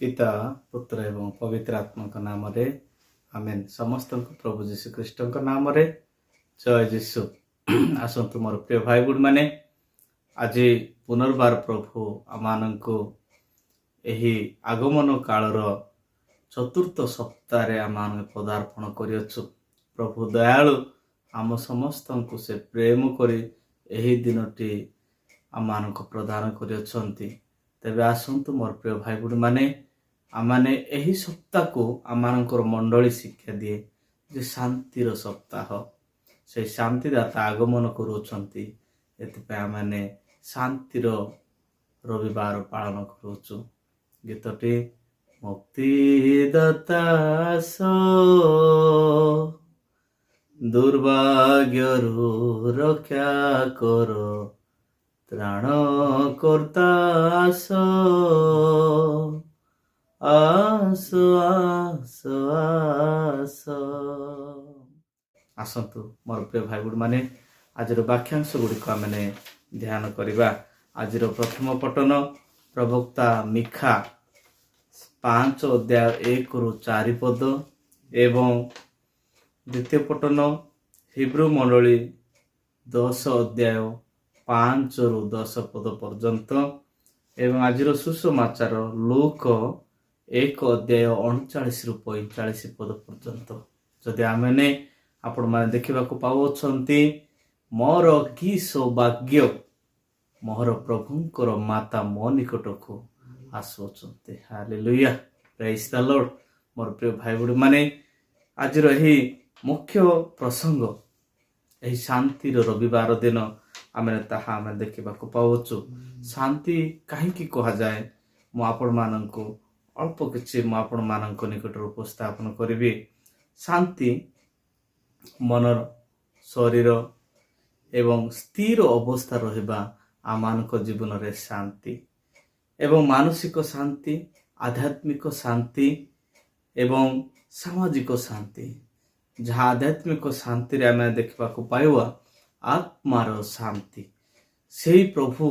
पिता पुत्र एवं पवित्र आत्मा नाम आमेन। समस्त प्रभु जीशु ख्रीष्ट नाम जय जीशु। आसतु मोर प्रिय भाई बुढ़ माने आज पुनर्बार प्रभु आम को यही आगमन कालर चतुर्थ सप्ताह आम पदार्पण करियछु। प्रभु दयालु आम समस्त को से प्रेम करी यही दिनटी आम को प्रदान करियछंती। तेबे आसतु मोर प्रिय भाई बुढ़ माने आमाने यही सप्ताह को आमानकर मंडली शिक्षा दिए जे शांतिर सप्ताह से शांतिदाता आगमन करुछंती। एतिपे आमाने शांतिर रविवार पालन करुछु। गीतटी मुक्तिदाता सो दुर्भाग्यरु रक्षा करो त्राणकर्ता सो आसो आसो आसो। आसतु मोर प्रिय भाई बुढ़ माने आज वाक्यांश गुड़िक आम ध्यान करवा। आज प्रथम पठन प्रवक्ता मिखा 5 अध्याय 1 ରୁ 4 पद एवं द्वितीय पठन हिब्रू मंडली 10 अध्याय 5 ରୁ 10 पद पर्यंत एवं आज सुसमाचार लूक 1 अध्याय 39 ରୁ 45 पद पर्यंत। जदि आमने आपण माने देखा पाउछंती मोर कि सौभाग्य मोर प्रभुंकर माता मो निकट को आसुचंती। Hallelujah, praise the Lord. मोर प्रिय भाई बुढ़ माने आज रही मुख्य प्रसंग यही शांति रविवार दिन आम ताहा देखा पाउछु। शांति कहीं कह जाए मु आपण माननकु अल्प किछि मु आपण माननक निकट उपस्थापन करिबी। शांति मनर शरीर एवं स्थिर अवस्था रहिबा आमानक जीवन रे शांति एवं मानसिक शांति, आध्यात्मिक शांति एवं सामाजिक शांति। जहाँ आध्यात्मिक शांति रे आमे देखा पाइबा आत्मार शांति। से प्रभु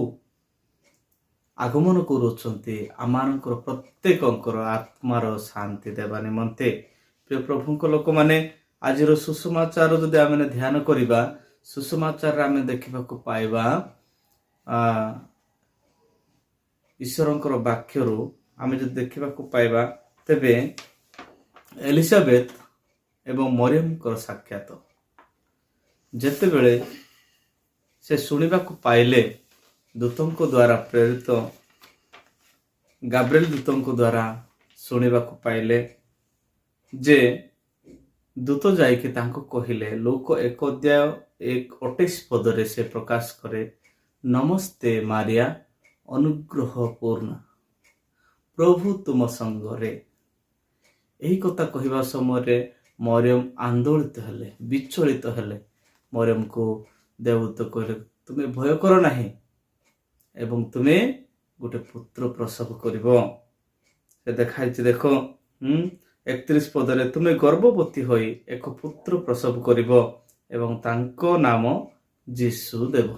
आगमन करुछंती आमानकर प्रत्येकंकर आत्मार शांति देवा निमंते। प्रिय प्रभुंक लोक माने आज सुसमाचार जदि आम ध्यान करिबा सुसमाचार आम देखा पाइबा ईश्वरंकर वाक्यरु आम जदि देखा पाइबा तेबे एलिजाबेथ एवं मरियमकर साक्षात जेते बेले से शुणा पाइले दूतों द्वारा प्रेरित गाब्रिएल दूतों द्वारा शुणा पाइले जे दूत जाइके तांको कहिले लोक 1 अध्याय 28 पदरे से प्रकाश करे नमस्ते मारिया अनुग्रह पूर्ण प्रभु तुम संगरे। यही कथा कहवा समय मरियम आंदोलित हेले, विचलित हेले। मरियम को देवदूत कहले तुम्हें भय कर नाही एवं तुम्हें गोटे पुत्र प्रसव करिवो। से देखाई देखो 31 पदरे तुम्हें गर्भवती होई एक पुत्र प्रसव करिवो एवं तांको नाम जीशु देव।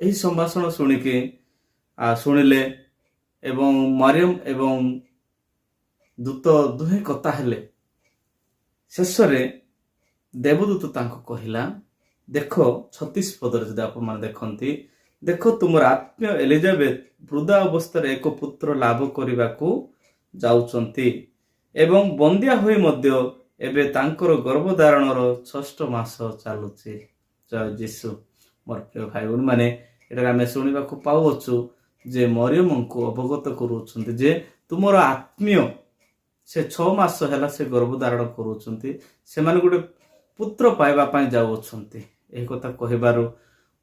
यही संभाषण शुणिके शुणिले एवं मरियम एवं दूत दुहे कथा हेले। शेषरे देवदूत तांको कहिला देखो 36 पदरे जदि आपण माने देखंती देखो तुमर आत्मीय एलिजाबेथ वृद्धा अवस्था एक पुत्र लाभ करने को जाउचंती एवं बंदिया होई मध्य एबे तांकर गर्भधारणर 6 मास चालुची। जय जीशु। मोर प्रिय भाई बहन माने एटा आमे सुनिबा को पाउछु जे मरियम को अवगत करूछंती जे तुमर आत्मीय से 6 मास हैला से गर्भधारण करूछंती से माने गुटे पुत्र पाइबा पई जाउछंती। एही कथा कहिबारु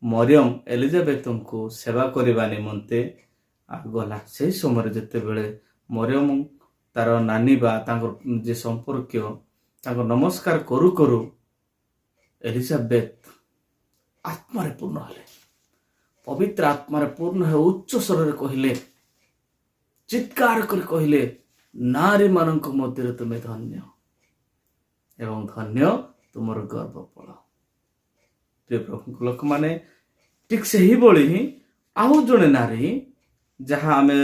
मरियम एलिजाबेथ को सेवा करने निमंते गला। से समय जिते बेले मरियम तार नानी बा जे संपर्क नमस्कार करू करू एलिजाबेथ आत्मारे पूर्ण हेले, पवित्र आत्मारे पूर्ण है। उच्च स्वर कहले, चित्कार कर कहले नारी मानक मध्य तुम्हें धन्य एवं धन्य तुमर गर्भफल। प्रिय प्रभु लोक माने ठीक से ही बोली ही आउ जड़े नारी जहाँ आमे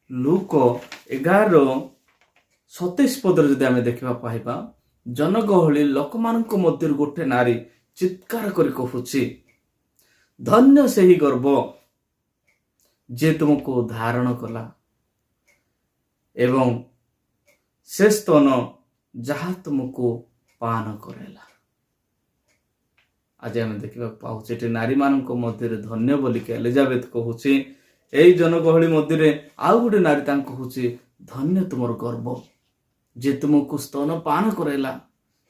ଲୁକ 11:27 ପଦରେ ଯଦି ଆମେ ଦେଖିବା ପାଇବା, ଜନଗହଳି ଲୋକମାନଙ୍କ ମଧ୍ୟରୁ ଗୋଟେ ନାରୀ ଚିତ୍କାର କରି କହୁଛି, ଧନ୍ୟ ସେହି ଗର୍ଭ ଯେ ତୁମକୁ ଧାରଣ କଲା ଏବଂ ସେ ସ୍ତନ ଯାହା ତୁମକୁ ପାନ କରାଇଲା। ଆଜି ଆମେ ଦେଖିବାକୁ ପାଉଛେ ଏଠି ନାରୀମାନଙ୍କ ମଧ୍ୟରେ ଧନ୍ୟ ବୋଲିକି ଏଲିଜାବେଥ କହୁଛି। ଏଇ ଜନଗହଳି ମଧ୍ୟରେ ଆଉ ଗୋଟେ ନାରୀ ତାଙ୍କୁ କହୁଛି, ଧନ୍ୟ ତୁମର ଗର୍ଭ ଯେ ତୁମକୁ ସ୍ତନ ପାନ କରାଇଲା,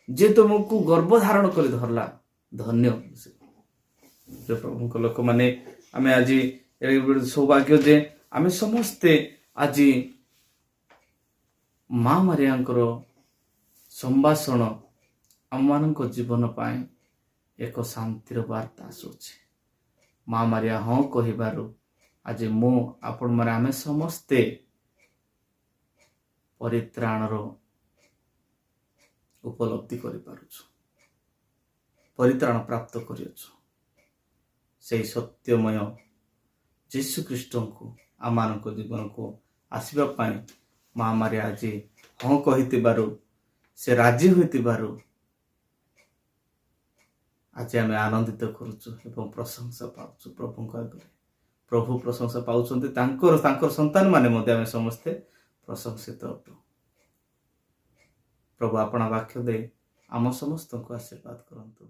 ଯେ ତୁମକୁ ଗର୍ଭ ଧାରଣ କରି ଧରିଲା, ଧନ୍ୟ। ପ୍ରଭୁଙ୍କ ଲୋକମାନେ, ଆମେ ଆଜି ସୌଭାଗ୍ୟ ଯେ ଆମେ ସମସ୍ତେ ଆଜି ମା ମାରିଆଙ୍କର ସମ୍ଭାଷଣ ଆମମାନଙ୍କ ଜୀବନ ପାଇଁ ଏକ ଶାନ୍ତିର ବାର୍ତ୍ତା ଆସୁଛି। ମା ମାରିଆ ହଁ କହିବାରୁ ଆଜି ମୁଁ ଆପଣମାନେ ଆମେ ସମସ୍ତେ ପରିତ୍ରାଣର ଉପଲବ୍ଧି କରିପାରୁଛୁ, ପରିତ୍ରାଣ ପ୍ରାପ୍ତ କରିଅଛୁ। ସେହି ସତ୍ୟମୟ ଯୀଶୁ ଖ୍ରୀଷ୍ଟଙ୍କୁ ଆମମାନଙ୍କ ଜୀବନକୁ ଆସିବା ପାଇଁ ମା ମାରିଆ ଆଜି ହଁ କହିଥିବାରୁ, ସେ ରାଜି ହୋଇଥିବାରୁ ଆଜି ଆମେ ଆନନ୍ଦିତ କରୁଛୁ ଏବଂ ପ୍ରଶଂସା ପାଉଛୁ ପ୍ରଭୁଙ୍କ ଆଗରେ। ପ୍ରଭୁ ପ୍ରଶଂସା ପାଉଛନ୍ତି, ତାଙ୍କର ସନ୍ତାନ ମାନେ ମଧ୍ୟ ଆମେ ସମସ୍ତେ ପ୍ରଶଂସିତ ଅଟୁ। ପ୍ରଭୁ ଆପଣା ବାକ୍ୟ ଦେଇ ଆମ ସମସ୍ତଙ୍କୁ ଆଶୀର୍ବାଦ କରନ୍ତୁ।